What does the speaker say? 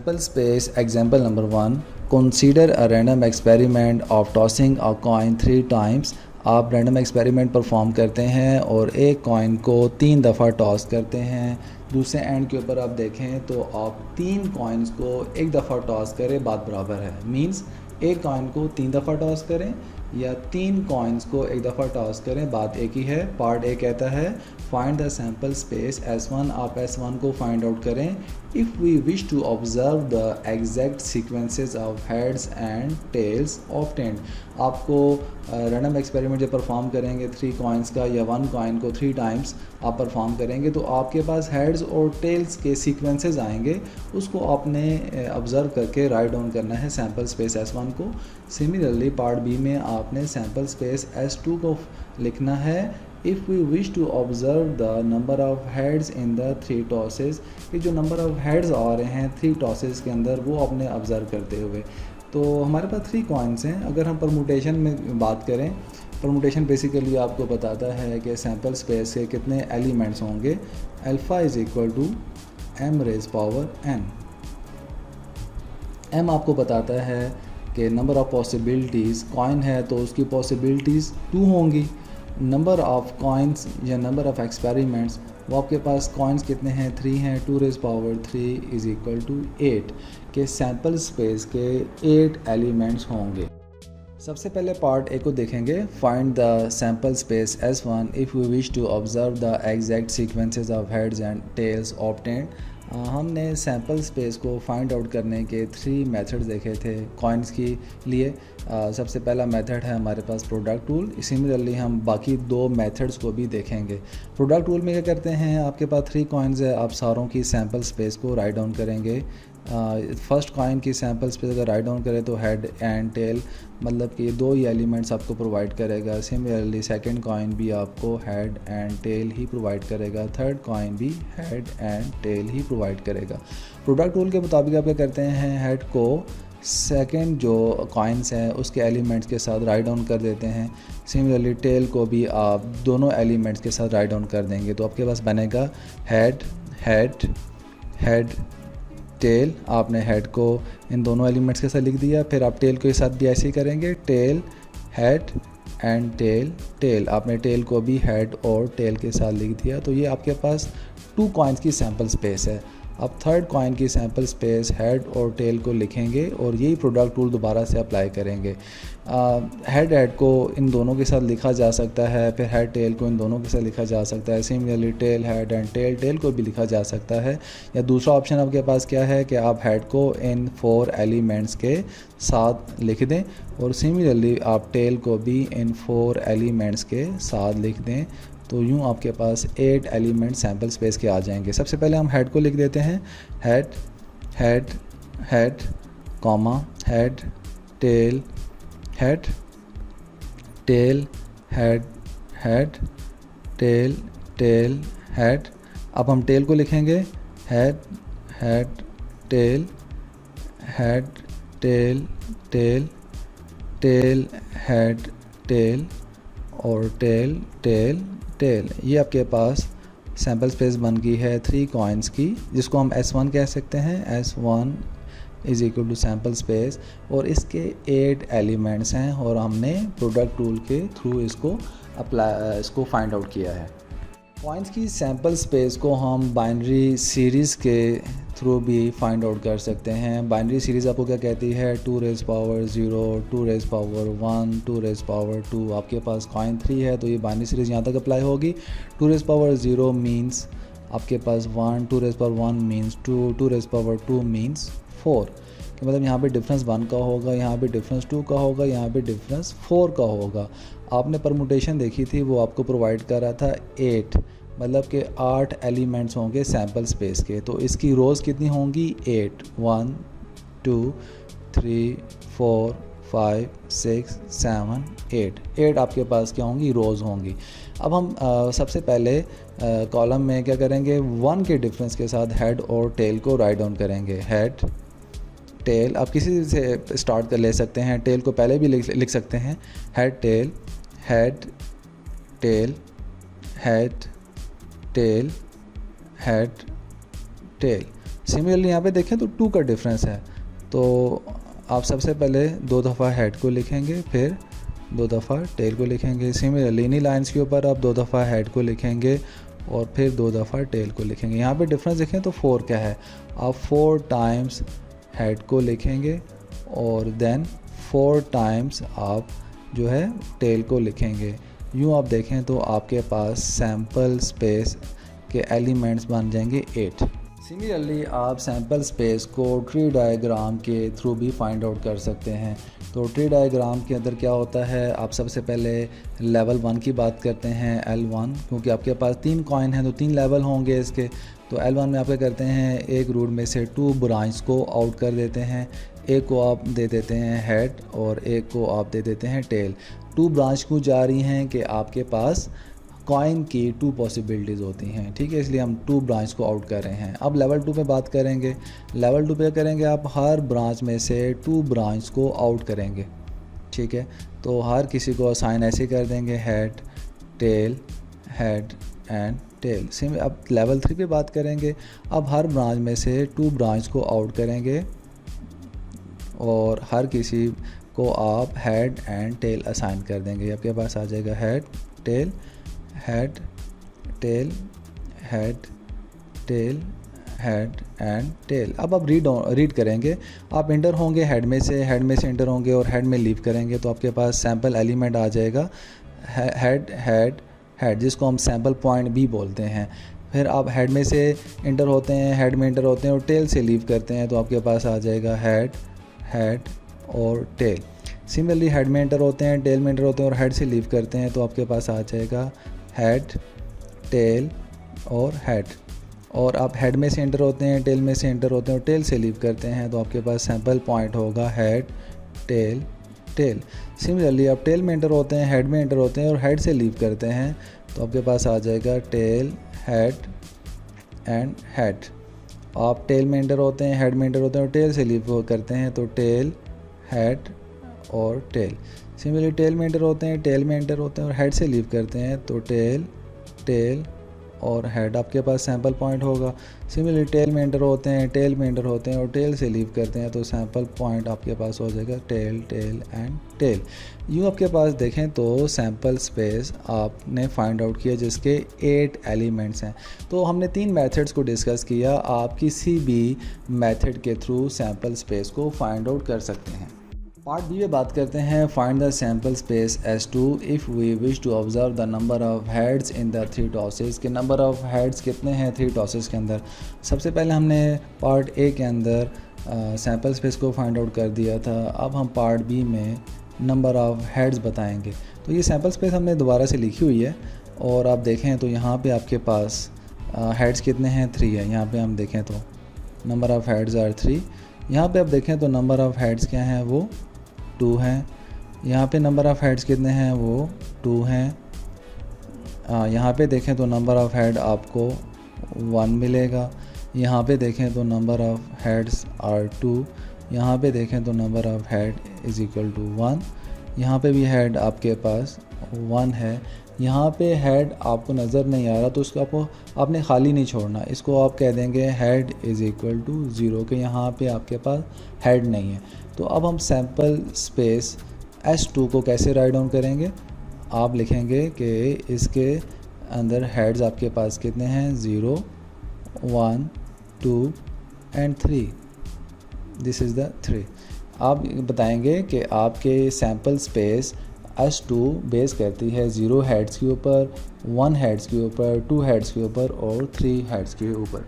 Sample space example number 1. Consider a random experiment of tossing a coin 3 times. आप random experiment perform करते हैं और एक coin को 3 दफ़ा टॉस करते हैं। दूसरे एंड के ऊपर आप देखें तो आप 3 कॉइन्स को एक दफ़ा टॉस करें, बात बराबर है। मींस एक कॉइन को 3 दफ़ा टॉस करें या 3 कॉइन्स को एक दफ़ा टॉस करें, बात एक ही है। पार्ट ए कहता है find the sample space S1। आप S1 को फाइंड आउट करें। If we wish to observe the exact sequences of heads and tails obtained. आपको रैंडम एक्सपेरिमेंट जब परफॉर्म करेंगे 3 कॉइन्स का या 1 कॉइन को 3 टाइम्स आप परफॉर्म करेंगे तो आपके पास हेड्स और टेल्स के सीक्वेंसेस आएंगे, उसको आपने ऑब्ज़र्व करके राइट डाउन करना है सैम्पल स्पेस S1 को। सिमिलरली पार्ट बी में आपने सैम्पल स्पेस S2 को लिखना है। If we wish to observe the number of heads in the 3 tosses, कि जो नंबर ऑफ हेड्स आ रहे हैं 3 टॉसेस के अंदर वो आपने ऑब्ज़र्व करते हुए। तो हमारे पास 3 कॉइन्स हैं। अगर हम परमुटेशन में बात करें, परमुटेशन बेसिकली आपको बताता है कि सैम्पल स्पेस के कितने एलिमेंट्स होंगे। Alpha is equal to m raise power n। m आपको बताता है कि नंबर ऑफ़ पॉसिबिलिटीज़, कॉइन है तो उसकी पॉसिबिलिटीज़ 2 होंगी। नंबर ऑफ़ कॉइन्स या नंबर ऑफ़ एक्सपेरिमेंट्स, वो आपके पास कॉइन्स कितने हैं, 3 हैं। 2 raise power 3 is equal to 8 के सैम्पल स्पेस के 8 एलिमेंट्स होंगे। सबसे पहले पार्ट ए को देखेंगे। Find the sample space S1 if we wish to observe the exact sequences of heads and tails obtained. हमने सैम्पल स्पेस को फाइंड आउट करने के 3 मेथड्स देखे थे कॉइन्स के लिए। सबसे पहला मेथड है हमारे पास प्रोडक्ट टूल। सिमिलरली हम बाकी 2 मेथड्स को भी देखेंगे। प्रोडक्ट टूल में क्या करते हैं, आपके पास 3 कॉइन्स है, आप सारों की सैम्पल स्पेस को राइट डाउन करेंगे। फर्स्ट कॉइन की सैम्पल स्पेस अगर राइट डाउन करें तो हेड एंड टेल, मतलब कि 2 ही एलिमेंट्स आपको प्रोवाइड करेगा। सिमिलरली सेकंड कॉइन भी आपको हेड एंड टेल ही प्रोवाइड करेगा। थर्ड कॉइन भी हेड एंड टेल ही प्रोवाइड करेगा। प्रोडक्ट टूल के मुताबिक आप क्या करते हैं, हेड को सेकंड जो कॉइन्स हैं उसके एलिमेंट्स के साथ राइट डाउन कर देते हैं। सिमिलरली टेल को भी आप दोनों एलिमेंट्स के साथ राइट डाउन कर देंगे तो आपके पास बनेगा हेड हेड हेड टेल। आपने हेड को इन दोनों एलिमेंट्स के साथ लिख दिया, फिर आप टेल के साथ भी ऐसे ही करेंगे, tail head and tail tail. आपने टेल को भी हेड और टेल के साथ लिख दिया। तो ये आपके पास 2 कॉइन्स की सैम्पल स्पेस है। अब थर्ड कॉइन की सैम्पल स्पेस हेड और टेल को लिखेंगे और यही प्रोडक्ट टूल दोबारा से अप्लाई करेंगे। हेड को इन दोनों के साथ लिखा जा सकता है, फिर हेड टेल को इन दोनों के साथ लिखा जा सकता है। Similarly tail head and tail tail को भी लिखा जा सकता है। या दूसरा ऑप्शन आपके पास क्या है कि आप हेड को इन 4 एलिमेंट्स के साथ लिख दें और सिमिलरली आप टेल को भी इन 4 एलिमेंट्स के साथ लिख दें। तो यूँ आपके पास 8 एलिमेंट सैम्पल स्पेस के आ जाएंगे। सबसे पहले हम हेड को लिख देते हैं, head head head comma head tail head tail head head tail tail head. अब हम टेल को लिखेंगे head head tail head tail tail tail head tail और टेल टेल टेल। ये आपके पास सैम्पल स्पेस बन गई है 3 कॉइन्स की, जिसको हम S1 कह सकते हैं। S1 is equal to sample space और इसके 8 एलिमेंट्स हैं और हमने प्रोडक्ट टूल के थ्रू इसको फाइंड आउट किया है। कॉइन्स की सैम्पल स्पेस को हम बाइनरी सीरीज़ के थ्रू भी फाइंड आउट कर सकते हैं। बाइनरी सीरीज़ आपको क्या कहती है, 2 raise power 0, 2 raise power 1, 2 raise power 2। आपके पास कॉइन 3 है तो ये बाइनरी सीरीज़ यहाँ तक अप्लाई होगी। 2 रेज़ पावर 0 मीन्स आपके पास 1, 2 raise power 1 means 2, 2 raise power 2 means 4। कि मतलब यहाँ पे डिफरेंस 1 का होगा, यहाँ पे डिफरेंस 2 का होगा, यहाँ पे डिफरेंस 4 का होगा। आपने परमुटेशन देखी थी, वो आपको प्रोवाइड कर रहा था 8, मतलब कि 8 एलिमेंट्स होंगे सैम्पल स्पेस के। तो इसकी रोज़ कितनी होंगी, 8, 1 2 3 4 5 6 7 8 आपके पास क्या होंगी, रोज़ होंगी। अब हम सबसे पहले कॉलम में क्या करेंगे, 1 के डिफरेंस के साथ हेड और टेल को राइट डाउन करेंगे। हेड टेल आप किसी से स्टार्ट कर ले सकते हैं, टेल को पहले भी लिख सकते हैं। Head tail head tail head tail head tell. Similarly यहाँ पे देखें तो 2 का डिफरेंस है, तो आप सबसे पहले 2 दफ़ा हेड को लिखेंगे, फिर 2 दफ़ा टेल को लिखेंगे। सिमिलरली इन्हीं लाइन्स के ऊपर आप 2 दफ़ा हेड को लिखेंगे और फिर 2 दफ़ा टेल को लिखेंगे। यहाँ पे डिफरेंस देखें तो 4 क्या है, आप 4 टाइम्स हेड को लिखेंगे और देन 4 टाइम्स आप जो है टेल को लिखेंगे। यूँ आप देखें तो आपके पास सैम्पल स्पेस के एलिमेंट्स बन जाएंगे 8। सिमिलरली आप सैम्पल स्पेस को ट्री डायग्राम के थ्रू भी फाइंड आउट कर सकते हैं। तो ट्री डायग्राम के अंदर क्या होता है, आप सबसे पहले लेवल 1 की बात करते हैं, L1, क्योंकि आपके पास 3 कॉइन हैं तो 3 लेवल होंगे इसके। तो L1 में आप क्या करते हैं, एक रूट में से 2 ब्रांच को आउट कर देते हैं, एक को आप दे देते हैं हेड और एक को आप दे देते हैं टेल। 2 ब्रांच को जा रही हैं कि आपके पास कॉइन की 2 पॉसिबिलिटीज़ होती हैं, ठीक है, इसलिए हम 2 ब्रांच को आउट कर रहे हैं। अब लेवल 2 पे बात करेंगे। लेवल 2 पे करेंगे आप हर ब्रांच में से 2 ब्रांच को आउट करेंगे, ठीक है। तो हर किसी को असाइन ऐसे कर देंगे, हेड एंड टेल। सेम अब लेवल 3 पे बात करेंगे। अब हर ब्रांच में से 2 ब्रांच को आउट करेंगे और हर किसी को आप हेड एंड टेल असाइन कर देंगे। आपके पास आ जाएगा हेड टेल एंड टेल। अब आप रीड करेंगे, आप इंटर होंगे हेड में से इंटर होंगे और हेड में लीव करेंगे तो आपके पास सैम्पल एलिमेंट आ जाएगा हेड, जिसको हम सैम्पल पॉइंट भी बोलते हैं। फिर आप हेड में से इंटर होते हैं और टेल से लीव करते हैं तो आपके पास आ जाएगा हेड और टेल। सिमिलरली हेड में इंटर होते हैं, टेल में इंटर होते हैं और हेड से लीव करते हैं तो आपके पास आ जाएगा हेड टेल और हेड। और आप हेड में से इंटर होते हैं, टेल में से इंटर होते हैं और टेल से लीव करते हैं तो आपके पास सैम्पल पॉइंट होगा हेड टेल। सिमिलरली आप टेल में इंटर होते हैं, हेड में इंटर होते हैं और हेड से लीव करते हैं तो आपके पास आ जाएगा टेल एंड हेड। आप टेल में इंटर होते हैं, हेड में इंटर होते हैं और टेल से लीव करते हैं तो टेल हेड और टेल। सिमिलरली टेल में इंटर होते हैं और हेड से लीव करते हैं तो टेल और हेड आपके पास सैम्पल पॉइंट होगा। सिमिलरली टेल में इंटर होते हैं और टेल से लीव करते हैं तो सैम्पल पॉइंट आपके पास हो जाएगा टेल एंड टेल। यूँ आपके पास देखें तो सैम्पल स्पेस आपने फाइंड आउट किया जिसके 8 एलिमेंट्स हैं। तो हमने 3 मेथड्स को डिस्कस किया, आप किसी भी मेथड के थ्रू सैम्पल स्पेस को फाइंड आउट कर सकते हैं। पार्ट बी में बात करते हैं, find the sample space S2 if we wish to observe the number of heads in the 3 tosses. के नंबर ऑफ हेड्स कितने हैं 3 टॉसेस के अंदर। सबसे पहले हमने पार्ट ए के अंदर सैम्पल स्पेस को फाइंड आउट कर दिया था। अब हम पार्ट बी में नंबर ऑफ हेड्स बताएंगे। तो ये सैम्पल स्पेस हमने दोबारा से लिखी हुई है और आप देखें तो यहाँ पे आपके पास हेड्स कितने हैं 3 है। यहाँ पे हम देखें तो नंबर ऑफ़ हेड्स आर 3। यहाँ पे आप देखें तो नंबर ऑफ़ हेड्स क्या हैं, वो 2 हैं। यहाँ पे नंबर ऑफ़ हेड्स कितने हैं, वो 2 हैं। यहाँ पे देखें तो नंबर ऑफ़ हेड आपको 1 मिलेगा। यहाँ पे देखें तो नंबर ऑफ़ हेड्स आर 2। यहाँ पे देखें तो number of head is equal to 1। यहाँ पे भी हेड आपके पास 1 है। यहाँ पे हेड आपको नज़र नहीं आ रहा तो उसको आपने खाली नहीं छोड़ना, इसको आप कह देंगे हेड इज़ इक्वल टू 0 कि यहाँ पे आपके पास हेड नहीं है। तो अब हम सैम्पल स्पेस S2 को कैसे राइट डाउन करेंगे, आप लिखेंगे कि इसके अंदर हेड्स आपके पास कितने हैं 0 1 2 एंड 3। This is the 3। आप बताएंगे कि आपके सैम्पल स्पेस S2 बेस करती है 0 हेड्स के ऊपर, 1 हेड्स के ऊपर, 2 हेड्स के ऊपर और 3 हेड्स के ऊपर।